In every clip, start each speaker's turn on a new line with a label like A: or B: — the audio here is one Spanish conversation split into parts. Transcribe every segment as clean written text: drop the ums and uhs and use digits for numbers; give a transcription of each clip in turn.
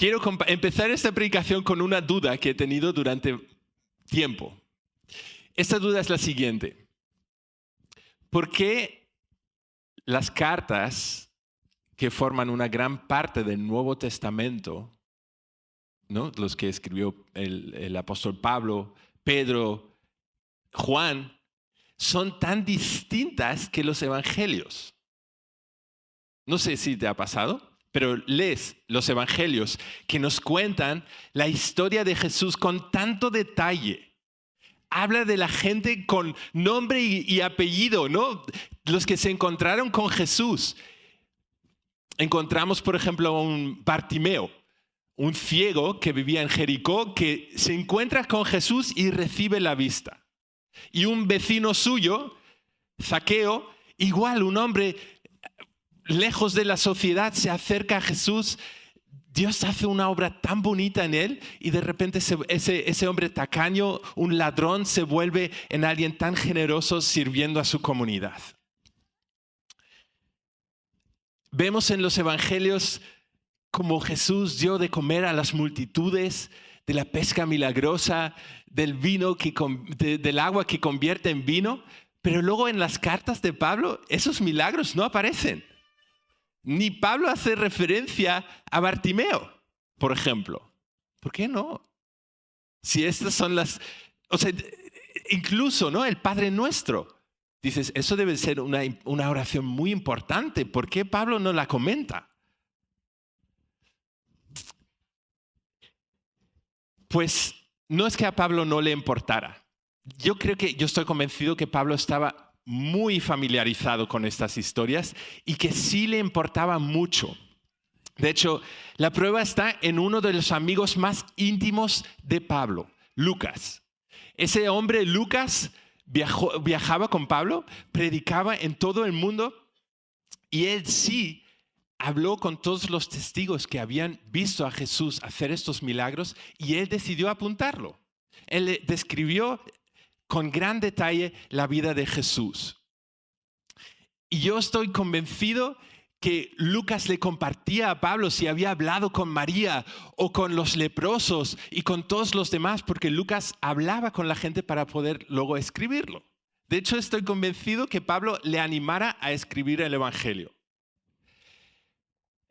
A: quiero empezar esta predicación con una duda que he tenido durante tiempo. Esta duda es la siguiente. ¿Por qué las cartas que forman una gran parte del Nuevo Testamento, ¿no?, los que escribió el apóstol Pablo, Pedro, Juan, son tan distintas que los evangelios? No sé si te ha pasado, pero lees los evangelios que nos cuentan la historia de Jesús con tanto detalle. Habla de la gente con nombre y apellido, ¿no? Los que se encontraron con Jesús. Encontramos, por ejemplo, a un Bartimeo, un ciego que vivía en Jericó, que se encuentra con Jesús y recibe la vista. Y un vecino suyo, Zaqueo, igual un hombre lejos de la sociedad, se acerca a Jesús. Dios hace una obra tan bonita en él y de repente ese hombre tacaño, un ladrón, se vuelve en alguien tan generoso sirviendo a su comunidad. Vemos en los evangelios cómo Jesús dio de comer a las multitudes, de la pesca milagrosa, del vino del agua que convierte en vino, pero luego en las cartas de Pablo esos milagros no aparecen. Ni Pablo hace referencia a Bartimeo, por ejemplo. ¿Por qué no? Si estas son las... O sea, incluso, ¿no?, el Padre Nuestro. Dices, eso debe ser una oración muy importante. ¿Por qué Pablo no la comenta? Pues no es que a Pablo no le importara. Yo estoy convencido que Pablo estaba muy familiarizado con estas historias y que sí le importaba mucho. De hecho, la prueba está en uno de los amigos más íntimos de Pablo, Lucas. Ese hombre, Lucas, viajaba con Pablo, predicaba en todo el mundo y él sí habló con todos los testigos que habían visto a Jesús hacer estos milagros y él decidió apuntarlo. Él describió con gran detalle la vida de Jesús. Y yo estoy convencido que Lucas le compartía a Pablo si había hablado con María o con los leprosos y con todos los demás, porque Lucas hablaba con la gente para poder luego escribirlo. De hecho, estoy convencido que Pablo le animara a escribir el Evangelio.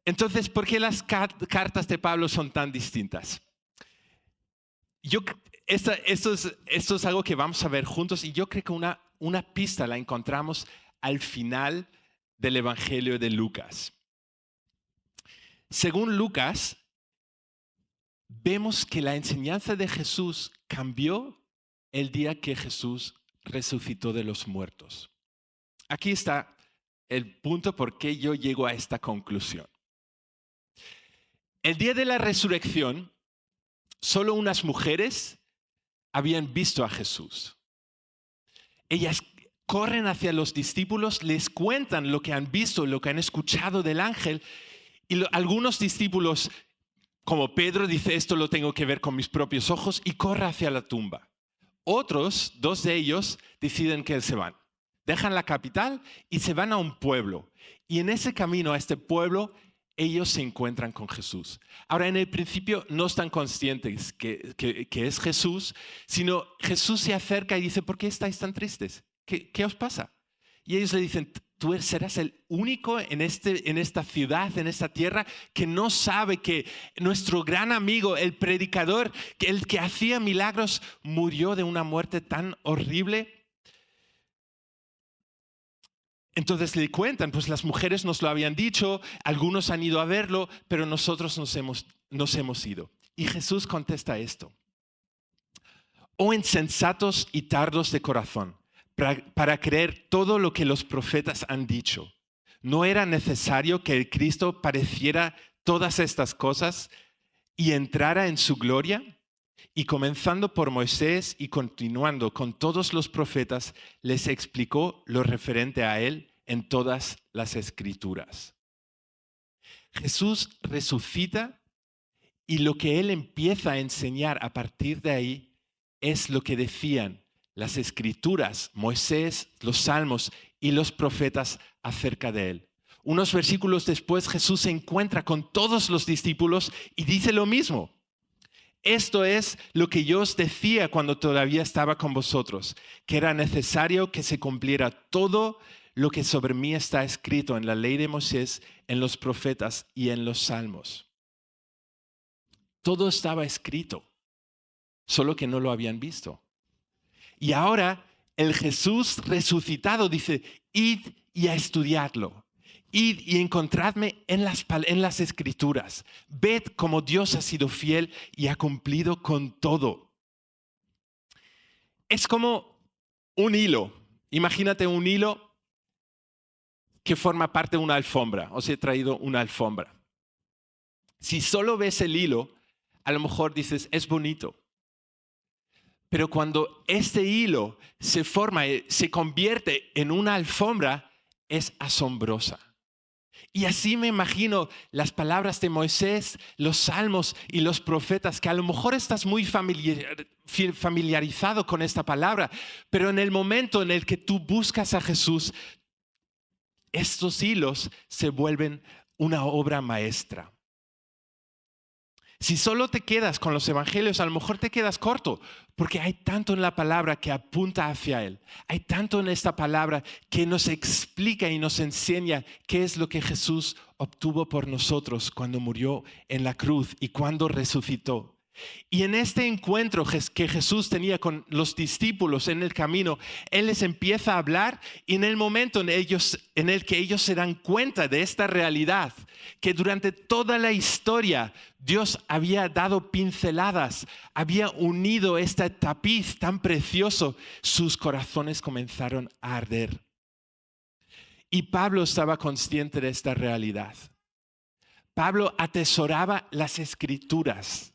A: Entonces, ¿por qué las cartas de Pablo son tan distintas? Esto es algo que vamos a ver juntos y yo creo que una pista la encontramos al final del Evangelio de Lucas. Según Lucas, vemos que la enseñanza de Jesús cambió el día que Jesús resucitó de los muertos. Aquí está el punto por qué yo llego a esta conclusión. El día de la resurrección, solo unas mujeres habían visto a Jesús. Ellas corren hacia los discípulos, les cuentan lo que han visto, lo que han escuchado del ángel, y algunos discípulos, como Pedro, dice, esto lo tengo que ver con mis propios ojos, y corre hacia la tumba. Otros, 2 de ellos, deciden que se van. Dejan la capital y se van a un pueblo. Y en ese camino a este pueblo, ellos se encuentran con Jesús. Ahora, en el principio no están conscientes que es Jesús, sino Jesús se acerca y dice, ¿por qué estáis tan tristes? ¿Qué os pasa? Y ellos le dicen, tú serás el único en esta ciudad, en esta tierra, que no sabe que nuestro gran amigo, el predicador, el que hacía milagros, murió de una muerte tan horrible. Entonces le cuentan, pues las mujeres nos lo habían dicho, algunos han ido a verlo, pero nosotros nos hemos ido. Y Jesús contesta esto. Oh insensatos y tardos de corazón, para creer todo lo que los profetas han dicho. ¿No era necesario que el Cristo padeciera todas estas cosas y entrara en su gloria? Y comenzando por Moisés y continuando con todos los profetas, les explicó lo referente a él en todas las escrituras. Jesús resucita y lo que él empieza a enseñar a partir de ahí es lo que decían las escrituras, Moisés, los salmos y los profetas acerca de él. Unos versículos después Jesús se encuentra con todos los discípulos y dice lo mismo. Esto es lo que yo os decía cuando todavía estaba con vosotros, que era necesario que se cumpliera todo lo que sobre mí está escrito en la ley de Moisés, en los profetas y en los salmos. Todo estaba escrito, solo que no lo habían visto. Y ahora el Jesús resucitado dice, id y a estudiarlo. Id y encontradme en las Escrituras. Ved cómo Dios ha sido fiel y ha cumplido con todo. Es como un hilo. Imagínate un hilo que forma parte de una alfombra. Os he traído una alfombra. Si solo ves el hilo, a lo mejor dices, es bonito. Pero cuando este hilo se forma, se convierte en una alfombra, es asombrosa. Y así me imagino las palabras de Moisés, los salmos y los profetas, que a lo mejor estás muy familiarizado con esta palabra, pero en el momento en el que tú buscas a Jesús, estos hilos se vuelven una obra maestra. Si solo te quedas con los evangelios, a lo mejor te quedas corto, porque hay tanto en la palabra que apunta hacia Él. Hay tanto en esta palabra que nos explica y nos enseña qué es lo que Jesús obtuvo por nosotros cuando murió en la cruz y cuando resucitó. Y en este encuentro que Jesús tenía con los discípulos en el camino, Él les empieza a hablar y en el momento en el que ellos se dan cuenta de esta realidad, que durante toda la historia Dios había dado pinceladas, había unido este tapiz tan precioso, sus corazones comenzaron a arder. Y Pablo estaba consciente de esta realidad. Pablo atesoraba las Escrituras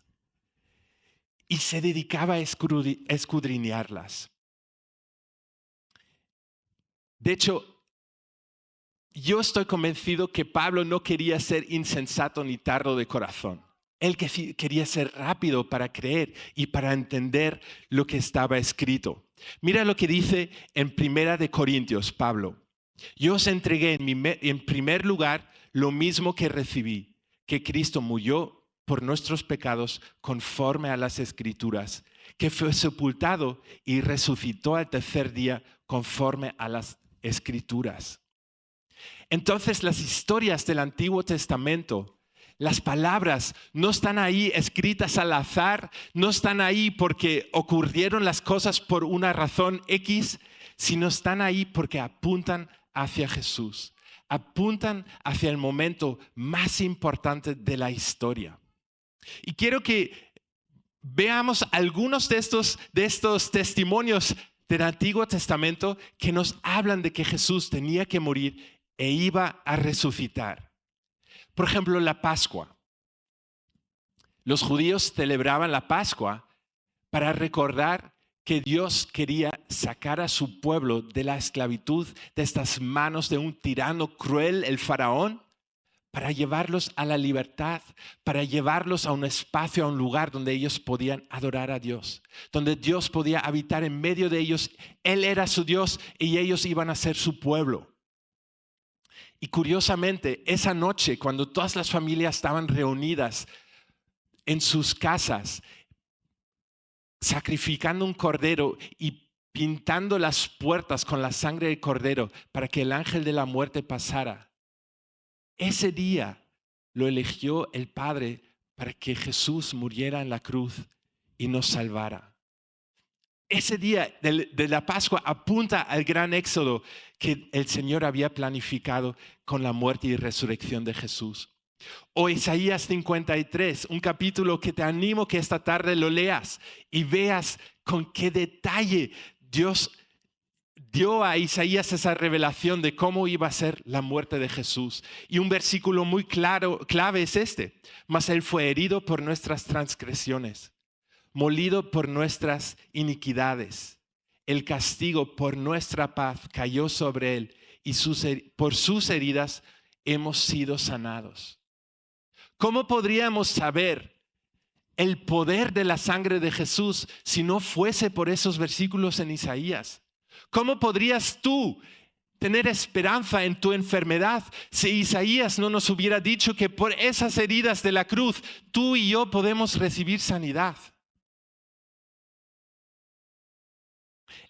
A: y se dedicaba a escudriñarlas. De hecho, yo estoy convencido que Pablo no quería ser insensato ni tardo de corazón. Él quería ser rápido para creer y para entender lo que estaba escrito. Mira lo que dice en 1 Corintios, Pablo. Yo os entregué en primer lugar lo mismo que recibí, que Cristo murió por nuestros pecados conforme a las Escrituras, que fue sepultado y resucitó al tercer día conforme a las Escrituras. Entonces las historias del Antiguo Testamento, las palabras no están ahí escritas al azar, no están ahí porque ocurrieron las cosas por una razón X, sino están ahí porque apuntan hacia Jesús, apuntan hacia el momento más importante de la historia. Y quiero que veamos algunos de estos testimonios del Antiguo Testamento que nos hablan de que Jesús tenía que morir e iba a resucitar. Por ejemplo, la Pascua. Los judíos celebraban la Pascua para recordar que Dios quería sacar a su pueblo de la esclavitud, de estas manos de un tirano cruel, el faraón, para llevarlos a la libertad, para llevarlos a un espacio, a un lugar donde ellos podían adorar a Dios, donde Dios podía habitar en medio de ellos. Él era su Dios y ellos iban a ser su pueblo. Y curiosamente, esa noche, cuando todas las familias estaban reunidas en sus casas, sacrificando un cordero y pintando las puertas con la sangre del cordero para que el ángel de la muerte pasara, ese día lo eligió el Padre para que Jesús muriera en la cruz y nos salvara. Ese día de la Pascua apunta al gran éxodo que el Señor había planificado con la muerte y resurrección de Jesús. O Isaías 53, un capítulo que te animo que esta tarde lo leas y veas con qué detalle Dios dio a Isaías esa revelación de cómo iba a ser la muerte de Jesús. Y un versículo muy clave es este: mas Él fue herido por nuestras transgresiones, molido por nuestras iniquidades. El castigo por nuestra paz cayó sobre Él y por sus heridas hemos sido sanados. ¿Cómo podríamos saber el poder de la sangre de Jesús si no fuese por esos versículos en Isaías? ¿Cómo podrías tú tener esperanza en tu enfermedad. Si Isaías no nos hubiera dicho que por esas heridas de la cruz, tú y yo podemos recibir sanidad.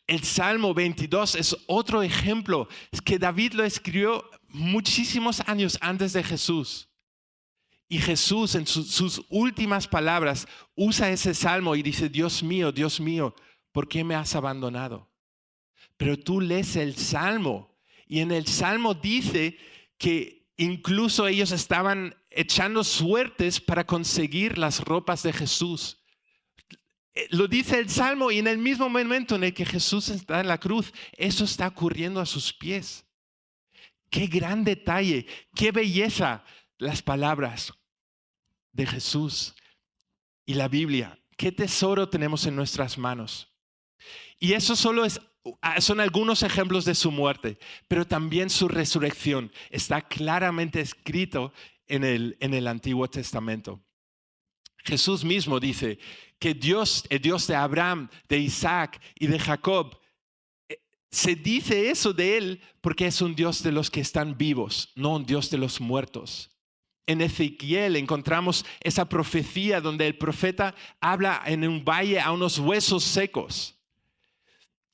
A: El Salmo 22 es otro ejemplo, es que David lo escribió muchísimos años antes de Jesús. Y Jesús en sus últimas palabras usa ese salmo y dice, Dios mío, ¿por qué me has abandonado? Pero tú lees el salmo y en el salmo dice que incluso ellos estaban echando suertes para conseguir las ropas de Jesús. Lo dice el salmo y en el mismo momento en el que Jesús está en la cruz, eso está ocurriendo a sus pies. Qué gran detalle, qué belleza las palabras de Jesús y la Biblia. Qué tesoro tenemos en nuestras manos. Y eso son algunos ejemplos de su muerte, pero también su resurrección está claramente escrito en el Antiguo Testamento. Jesús mismo dice que Dios, el Dios de Abraham, de Isaac y de Jacob, se dice eso de él porque es un Dios de los que están vivos, no un Dios de los muertos. En Ezequiel encontramos esa profecía donde el profeta habla en un valle a unos huesos secos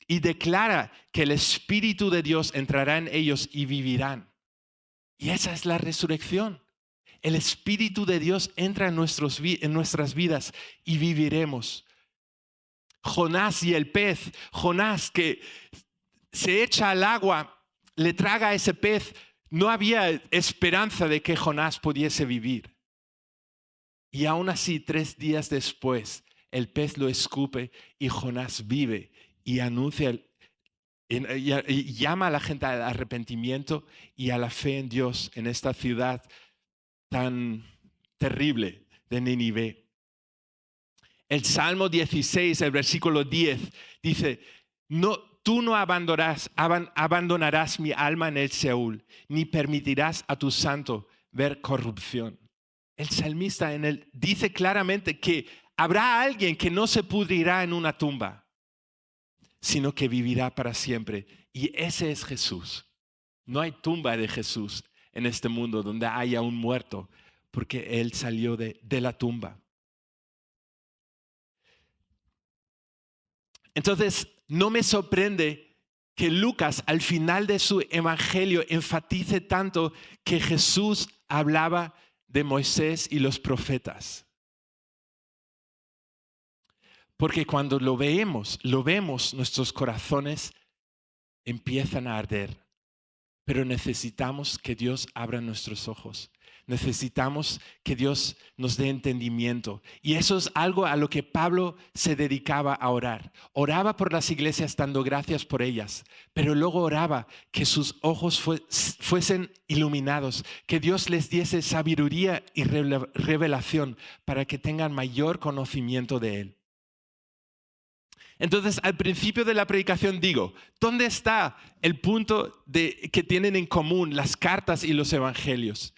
A: y declara que el Espíritu de Dios entrará en ellos y vivirán. Y esa es la resurrección. El Espíritu de Dios entra en nuestras vidas y viviremos. Jonás y el pez, Jonás que se echa al agua, le traga a ese pez. No había esperanza de que Jonás pudiese vivir. Y aún así, 3 días después, el pez lo escupe y Jonás vive y anuncia y llama a la gente al arrepentimiento y a la fe en Dios en esta ciudad tan terrible de Nínive. El Salmo 16, el versículo 10, dice, tú no abandonarás mi alma en el Seúl, ni permitirás a tu santo ver corrupción. El salmista dice claramente que habrá alguien que no se pudrirá en una tumba, sino que vivirá para siempre. Y ese es Jesús. No hay tumba de Jesús en este mundo donde haya un muerto, porque Él salió de la tumba. Entonces, no me sorprende que Lucas al final de su evangelio enfatice tanto que Jesús hablaba de Moisés y los profetas. Porque cuando lo vemos, nuestros corazones empiezan a arder. Pero necesitamos que Dios abra nuestros ojos. Necesitamos que Dios nos dé entendimiento. Y eso es algo a lo que Pablo se dedicaba a orar. Oraba por las iglesias dando gracias por ellas, pero luego oraba que sus ojos fuesen iluminados, que Dios les diese sabiduría y revelación para que tengan mayor conocimiento de Él. Entonces, al principio de la predicación digo, ¿dónde está el punto que tienen en común las cartas y los evangelios?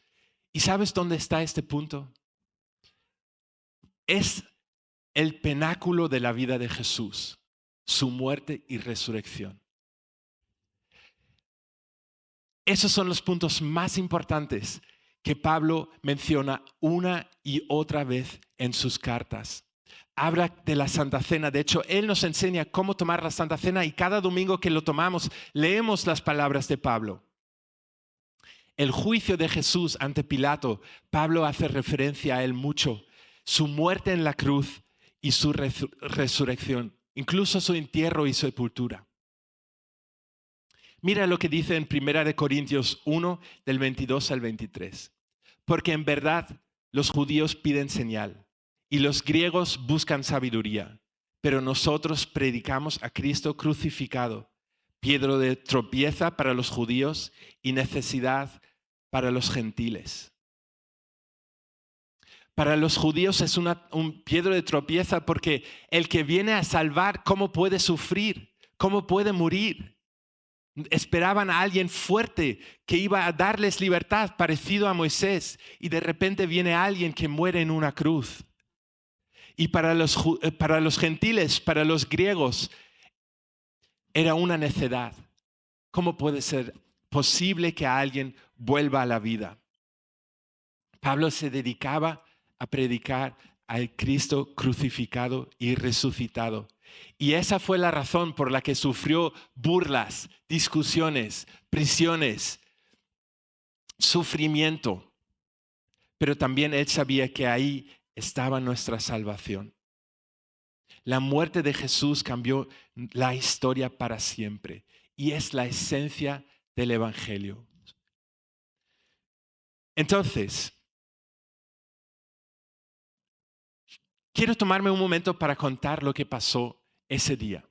A: ¿Y sabes dónde está este punto? Es el pináculo de la vida de Jesús, su muerte y resurrección. Esos son los puntos más importantes que Pablo menciona una y otra vez en sus cartas. Habla de la Santa Cena. De hecho, él nos enseña cómo tomar la Santa Cena y cada domingo que lo tomamos, leemos las palabras de Pablo. El juicio de Jesús ante Pilato, Pablo hace referencia a él mucho. Su muerte en la cruz y su resurrección, incluso su entierro y sepultura. Mira lo que dice en 1 Corintios 1, del 22 al 23. Porque en verdad los judíos piden señal y los griegos buscan sabiduría, pero nosotros predicamos a Cristo crucificado, piedra de tropiezo para los judíos y necesidad para los gentiles. Para los judíos es un piedra de tropiezo porque el que viene a salvar, ¿cómo puede sufrir? ¿Cómo puede morir? Esperaban a alguien fuerte que iba a darles libertad, parecido a Moisés, y de repente viene alguien que muere en una cruz. Y para los gentiles, para los griegos, era una necedad. ¿Cómo puede ser posible que alguien vuelva a la vida. Pablo se dedicaba a predicar al Cristo crucificado y resucitado. Y esa fue la razón por la que sufrió burlas, discusiones, prisiones, sufrimiento. Pero también él sabía que ahí estaba nuestra salvación. La muerte de Jesús cambió la historia para siempre y es la esencia del Evangelio. Entonces, quiero tomarme un momento para contar lo que pasó ese día.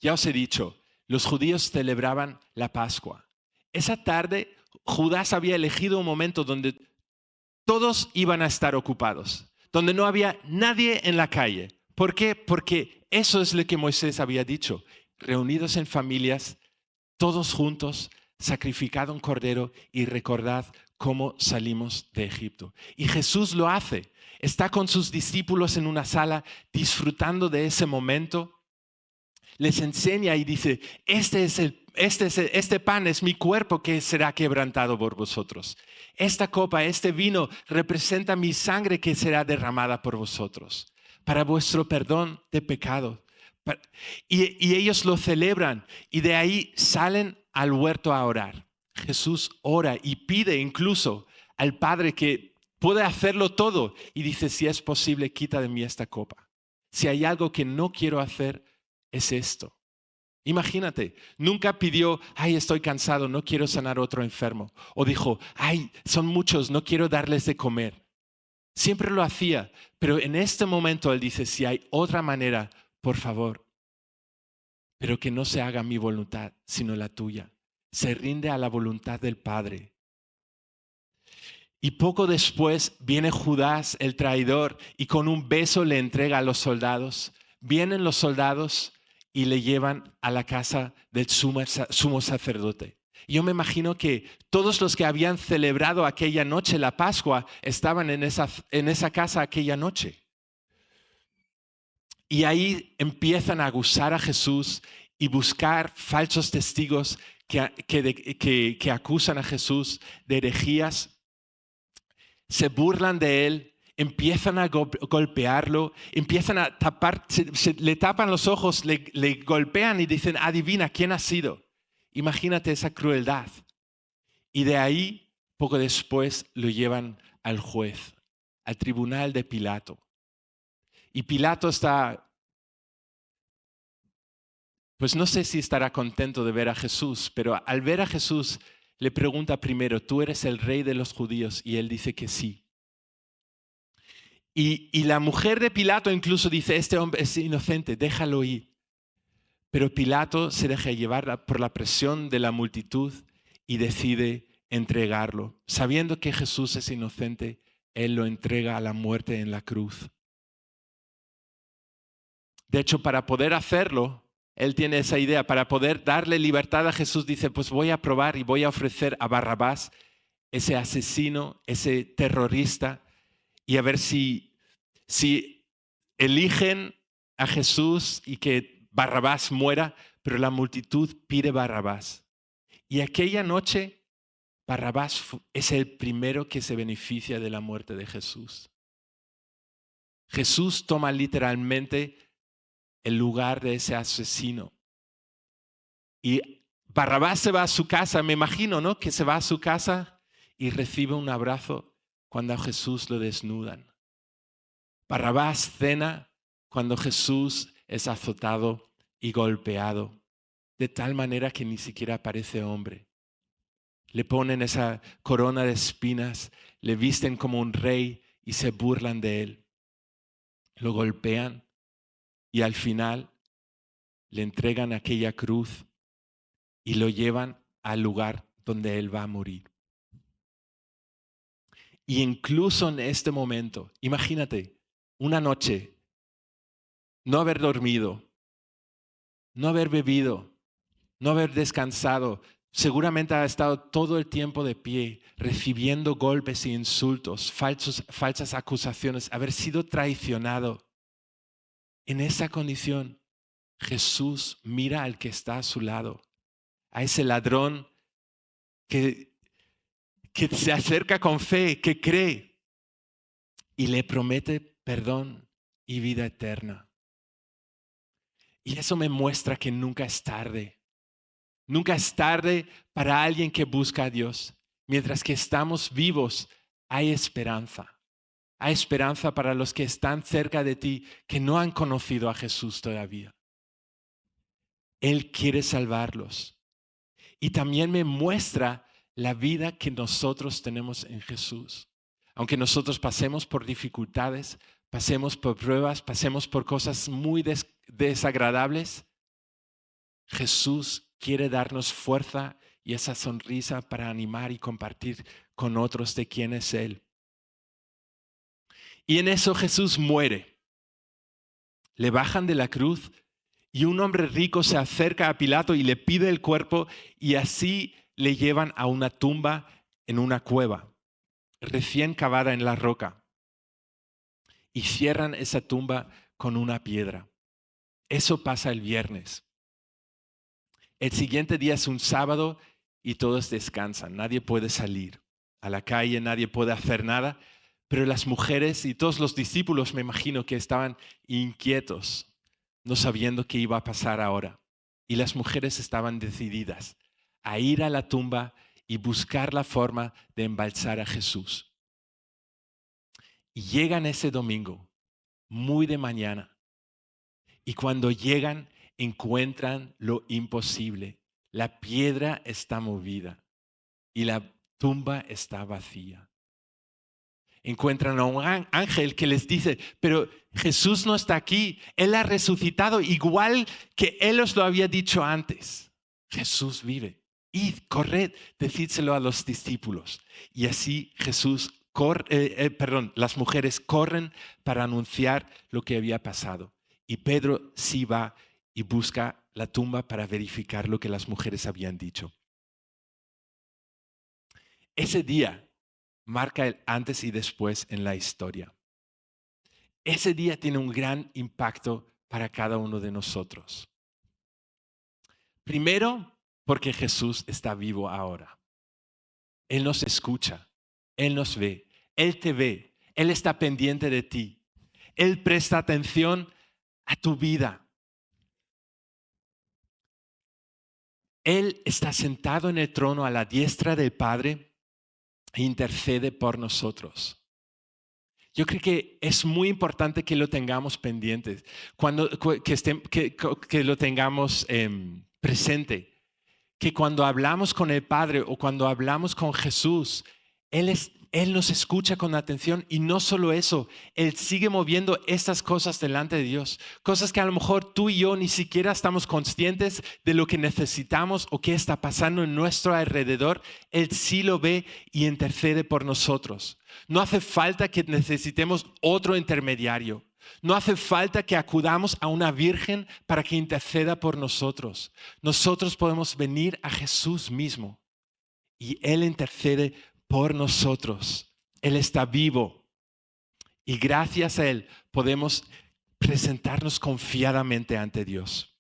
A: Ya os he dicho, los judíos celebraban la Pascua. Esa tarde, Judas había elegido un momento donde todos iban a estar ocupados, donde no había nadie en la calle. ¿Por qué? Porque eso es lo que Moisés había dicho. Reunidos en familias, todos juntos, sacrificad un cordero y recordad cómo salimos de Egipto. Y Jesús lo hace. Está con sus discípulos en una sala disfrutando de ese momento. Les enseña y dice, este pan es mi cuerpo que será quebrantado por vosotros. Esta copa, este vino representa mi sangre que será derramada por vosotros para vuestro perdón de pecado. Y ellos lo celebran y de ahí salen al huerto a orar. Jesús ora y pide incluso al Padre que puede hacerlo todo y dice, si es posible, quita de mí esta copa. Si hay algo que no quiero hacer, es esto. Imagínate, nunca pidió, ay, estoy cansado, no quiero sanar a otro enfermo. O dijo, ay, son muchos, no quiero darles de comer. Siempre lo hacía, pero en este momento él dice, si hay otra manera, por favor, pero que no se haga mi voluntad, sino la tuya. Se rinde a la voluntad del Padre. Y poco después viene Judas, el traidor, y con un beso le entrega a los soldados. Vienen los soldados y le llevan a la casa del sumo sacerdote. Yo me imagino que todos los que habían celebrado aquella noche la Pascua estaban en esa casa aquella noche. Y ahí empiezan a acusar a Jesús y buscar falsos testigos que acusan a Jesús de herejías. Se burlan de él, empiezan a golpearlo, empiezan a tapar, le tapan los ojos, le golpean y dicen, adivina, ¿quién ha sido? Imagínate esa crueldad. Y de ahí, poco después, lo llevan al juez, al tribunal de Pilato. Y Pilato está, pues no sé si estará contento de ver a Jesús, pero al ver a Jesús le pregunta primero, ¿tú eres el rey de los judíos? Y él dice que sí. Y la mujer de Pilato incluso dice, este hombre es inocente, déjalo ir. Pero Pilato se deja llevar por la presión de la multitud y decide entregarlo. Sabiendo que Jesús es inocente, él lo entrega a la muerte en la cruz. De hecho, para poder hacerlo, él tiene esa idea, para poder darle libertad a Jesús, dice, pues voy a probar y voy a ofrecer a Barrabás, ese asesino, ese terrorista, y a ver si eligen a Jesús y que Barrabás muera, pero la multitud pide Barrabás. Y aquella noche, Barrabás es el primero que se beneficia de la muerte de Jesús. Jesús toma literalmente el lugar de ese asesino. Y Barrabás se va a su casa, me imagino, ¿no? Que se va a su casa y recibe un abrazo cuando a Jesús lo desnudan. Barrabás cena cuando Jesús es azotado y golpeado, de tal manera que ni siquiera parece hombre. Le ponen esa corona de espinas, le visten como un rey y se burlan de él. Lo golpean y al final le entregan aquella cruz y lo llevan al lugar donde él va a morir. Y incluso en este momento, imagínate, una noche, no haber dormido, no haber bebido, no haber descansado, seguramente ha estado todo el tiempo de pie, recibiendo golpes e insultos, falsas acusaciones, haber sido traicionado. En esa condición, Jesús mira al que está a su lado, a ese ladrón que se acerca con fe, que cree y le promete perdón y vida eterna. Y eso me muestra que nunca es tarde. Nunca es tarde para alguien que busca a Dios. Mientras que estamos vivos, hay esperanza. Hay esperanza para los que están cerca de ti, que no han conocido a Jesús todavía. Él quiere salvarlos. Y también me muestra la vida que nosotros tenemos en Jesús. Aunque nosotros pasemos por dificultades, pasemos por pruebas, pasemos por cosas muy desagradables, Jesús quiere darnos fuerza y esa sonrisa para animar y compartir con otros de quién es Él. Y en eso Jesús muere. Le bajan de la cruz y un hombre rico se acerca a Pilato y le pide el cuerpo y así le llevan a una tumba en una cueva, recién cavada en la roca. Y cierran esa tumba con una piedra. Eso pasa el viernes. El siguiente día es un sábado y todos descansan. Nadie puede salir a la calle, nadie puede hacer nada. Pero las mujeres y todos los discípulos me imagino que estaban inquietos, no sabiendo qué iba a pasar ahora. Y las mujeres estaban decididas a ir a la tumba y buscar la forma de embalsar a Jesús. Y llegan ese domingo, muy de mañana. Y cuando llegan, encuentran lo imposible. La piedra está movida y la tumba está vacía. Encuentran a un ángel que les dice, pero Jesús no está aquí, Él ha resucitado igual que Él os lo había dicho antes. Jesús vive. Id, corred, decídselo a los discípulos. Y así las mujeres corren para anunciar lo que había pasado. Y Pedro sí va y busca la tumba para verificar lo que las mujeres habían dicho. Ese día marca el antes y después en la historia. Ese día tiene un gran impacto para cada uno de nosotros. Primero, porque Jesús está vivo ahora. Él nos escucha, Él nos ve, Él te ve, Él está pendiente de ti. Él presta atención a tu vida. Él está sentado en el trono a la diestra del Padre e intercede por nosotros. Yo creo que es muy importante que lo tengamos pendiente, que lo tengamos presente. Que cuando hablamos con el Padre o cuando hablamos con Jesús, Él nos escucha con atención y no solo eso, Él sigue moviendo estas cosas delante de Dios. Cosas que a lo mejor tú y yo ni siquiera estamos conscientes de lo que necesitamos o qué está pasando en nuestro alrededor. Él sí lo ve y intercede por nosotros. No hace falta que necesitemos otro intermediario. No hace falta que acudamos a una virgen para que interceda por nosotros. Nosotros podemos venir a Jesús mismo y Él intercede por nosotros. Él está vivo y gracias a Él podemos presentarnos confiadamente ante Dios.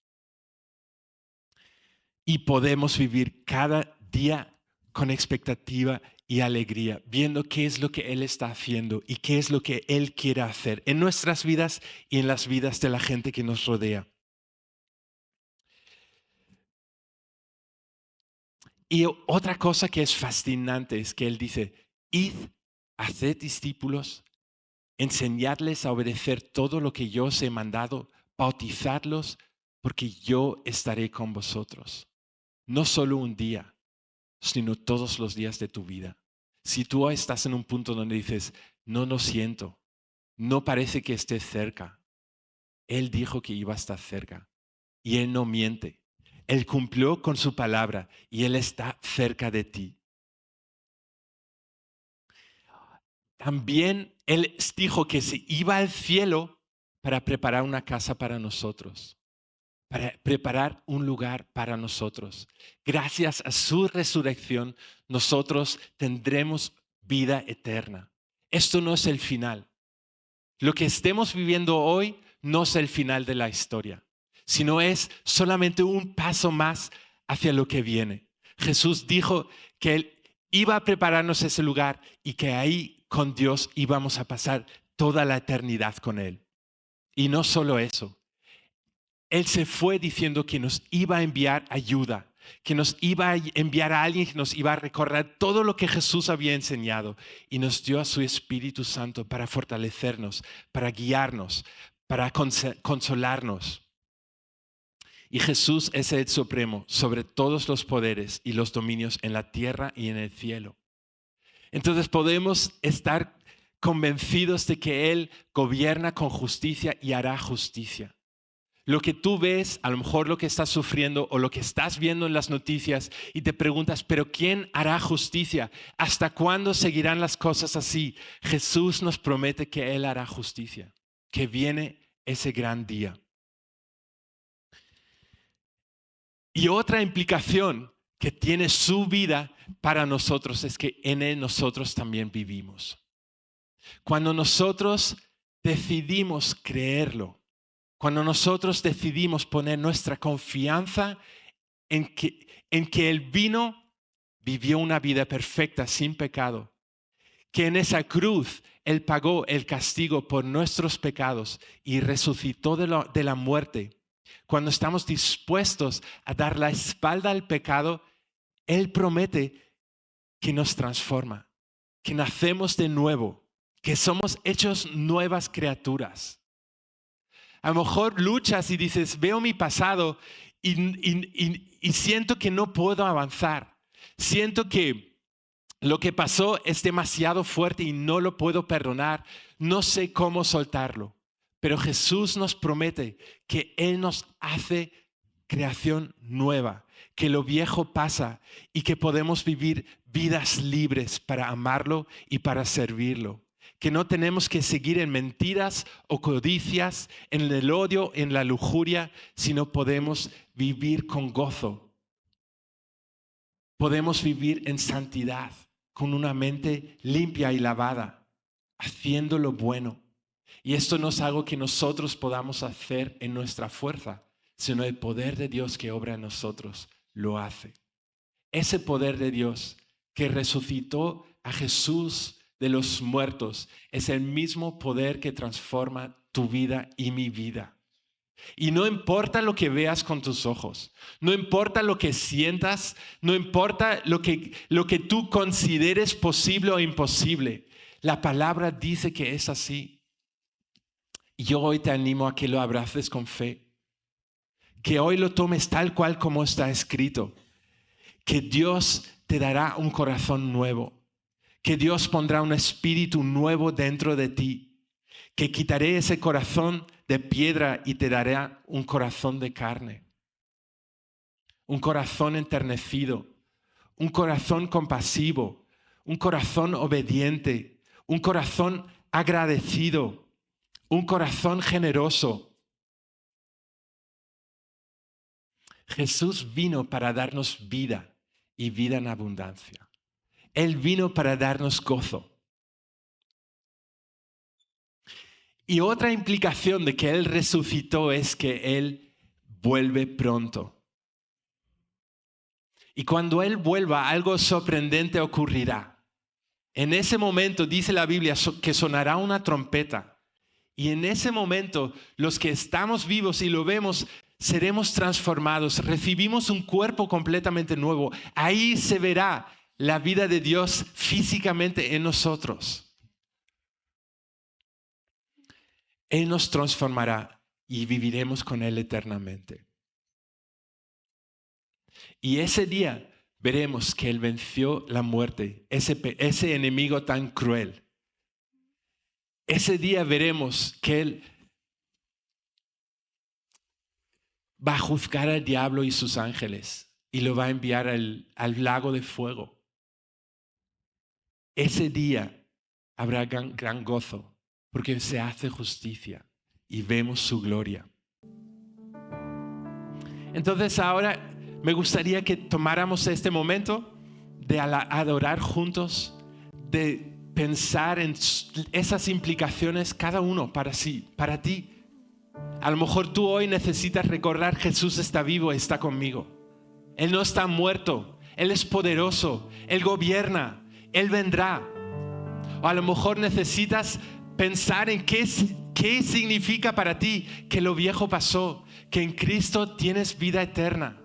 A: Y podemos vivir cada día con expectativa y alegría, viendo qué es lo que Él está haciendo y qué es lo que Él quiere hacer en nuestras vidas y en las vidas de la gente que nos rodea. Y otra cosa que es fascinante es que Él dice, id, haced discípulos, enseñadles a obedecer todo lo que yo os he mandado, bautizadlos, porque yo estaré con vosotros. No solo un día, sino todos los días de tu vida. Si tú estás en un punto donde dices, no lo siento, no parece que esté cerca. Él dijo que iba a estar cerca y Él no miente. Él cumplió con su palabra y Él está cerca de ti. También Él dijo que se iba al cielo para preparar una casa para nosotros, para preparar un lugar para nosotros. Gracias a su resurrección, nosotros tendremos vida eterna. Esto no es el final. Lo que estemos viviendo hoy no es el final de la historia, sino es solamente un paso más hacia lo que viene. Jesús dijo que Él iba a prepararnos ese lugar y que ahí con Dios íbamos a pasar toda la eternidad con Él. Y no solo eso, Él se fue diciendo que nos iba a enviar ayuda, que nos iba a enviar a alguien que nos iba a recordar todo lo que Jesús había enseñado y nos dio a su Espíritu Santo para fortalecernos, para guiarnos, para consolarnos. Y Jesús es el supremo sobre todos los poderes y los dominios en la tierra y en el cielo. Entonces podemos estar convencidos de que Él gobierna con justicia y hará justicia. Lo que tú ves, a lo mejor lo que estás sufriendo o lo que estás viendo en las noticias y te preguntas, ¿pero quién hará justicia? ¿Hasta cuándo seguirán las cosas así? Jesús nos promete que Él hará justicia, que viene ese gran día. Y otra implicación que tiene su vida para nosotros es que en Él nosotros también vivimos. Cuando nosotros decidimos creerlo, cuando nosotros decidimos poner nuestra confianza en que Él vino, vivió una vida perfecta, sin pecado, que en esa cruz Él pagó el castigo por nuestros pecados y resucitó de la muerte. Cuando estamos dispuestos a dar la espalda al pecado, Él promete que nos transforma, que nacemos de nuevo, que somos hechos nuevas criaturas. A lo mejor luchas y dices, veo mi pasado y siento que no puedo avanzar. Siento que lo que pasó es demasiado fuerte y no lo puedo perdonar. No sé cómo soltarlo. Pero Jesús nos promete que Él nos hace creación nueva, que lo viejo pasa y que podemos vivir vidas libres para amarlo y para servirlo. Que no tenemos que seguir en mentiras o codicias, en el odio, en la lujuria, sino podemos vivir con gozo. Podemos vivir en santidad, con una mente limpia y lavada, haciendo lo bueno. Y esto no es algo que nosotros podamos hacer en nuestra fuerza, sino el poder de Dios que obra en nosotros lo hace. Ese poder de Dios que resucitó a Jesús de los muertos es el mismo poder que transforma tu vida y mi vida. Y no importa lo que veas con tus ojos, no importa lo que sientas, no importa lo que tú consideres posible o imposible, la palabra dice que es así. Y yo hoy te animo a que lo abraces con fe, que hoy lo tomes tal cual como está escrito, que Dios te dará un corazón nuevo, que Dios pondrá un espíritu nuevo dentro de ti, que quitaré ese corazón de piedra y te daré un corazón de carne, un corazón enternecido, un corazón compasivo, un corazón obediente, un corazón agradecido, un corazón generoso. Jesús vino para darnos vida y vida en abundancia. Él vino para darnos gozo. Y otra implicación de que Él resucitó es que Él vuelve pronto. Y cuando Él vuelva, algo sorprendente ocurrirá. En ese momento dice la Biblia que sonará una trompeta. Y en ese momento, los que estamos vivos y lo vemos, seremos transformados. Recibimos un cuerpo completamente nuevo. Ahí se verá la vida de Dios físicamente en nosotros. Él nos transformará y viviremos con Él eternamente. Y ese día veremos que Él venció la muerte, ese enemigo tan cruel. Ese día veremos que Él va a juzgar al diablo y sus ángeles y lo va a enviar al lago de fuego. Ese día habrá gran gozo porque se hace justicia y vemos su gloria. Entonces ahora me gustaría que tomáramos este momento de adorar juntos, de pensar en esas implicaciones cada uno para sí, para ti. A lo mejor tú hoy necesitas recordar: Jesús está vivo, está conmigo. Él no está muerto. Él es poderoso, Él gobierna, Él vendrá. O a lo mejor necesitas pensar en qué significa para ti que lo viejo pasó, que en Cristo tienes vida eterna,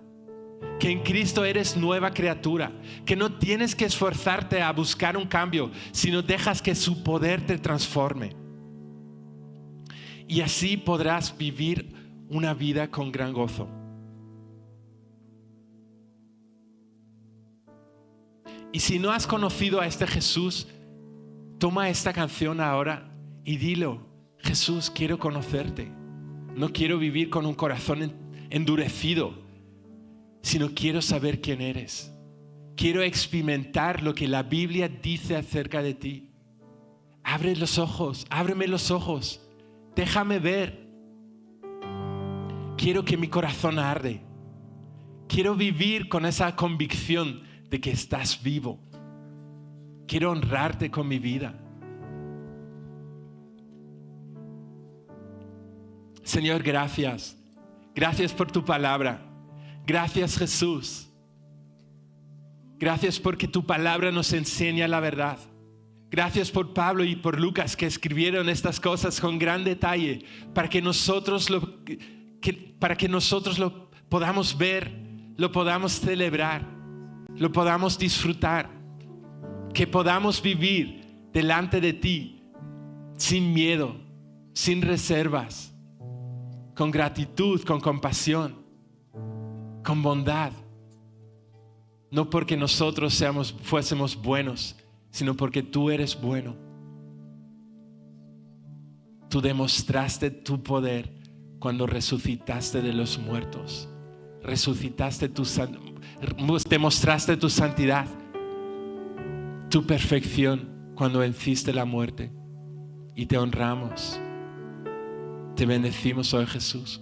A: que en Cristo eres nueva criatura, que no tienes que esforzarte a buscar un cambio, sino dejas que su poder te transforme. Y así podrás vivir una vida con gran gozo. Y si no has conocido a este Jesús, toma esta canción ahora y dilo: Jesús, quiero conocerte. No quiero vivir con un corazón endurecido, sino quiero saber quién eres. Quiero experimentar lo que la Biblia dice acerca de ti. Abre los ojos, ábreme los ojos. Déjame ver. Quiero que mi corazón arde. Quiero vivir con esa convicción de que estás vivo. Quiero honrarte con mi vida. Señor, gracias. Gracias por tu palabra. Gracias, Jesús. Gracias porque tu palabra nos enseña la verdad. Gracias por Pablo y por Lucas, que escribieron estas cosas con gran detalle para que nosotros lo podamos ver, lo podamos celebrar, lo podamos disfrutar, que podamos vivir delante de ti sin miedo, sin reservas, con gratitud, con compasión, con bondad. No porque nosotros fuésemos buenos, sino porque tú eres bueno. Tú demostraste tu poder cuando resucitaste de los muertos. Demostraste tu santidad, tu perfección cuando venciste la muerte. Y te honramos. Te bendecimos hoy, Jesús.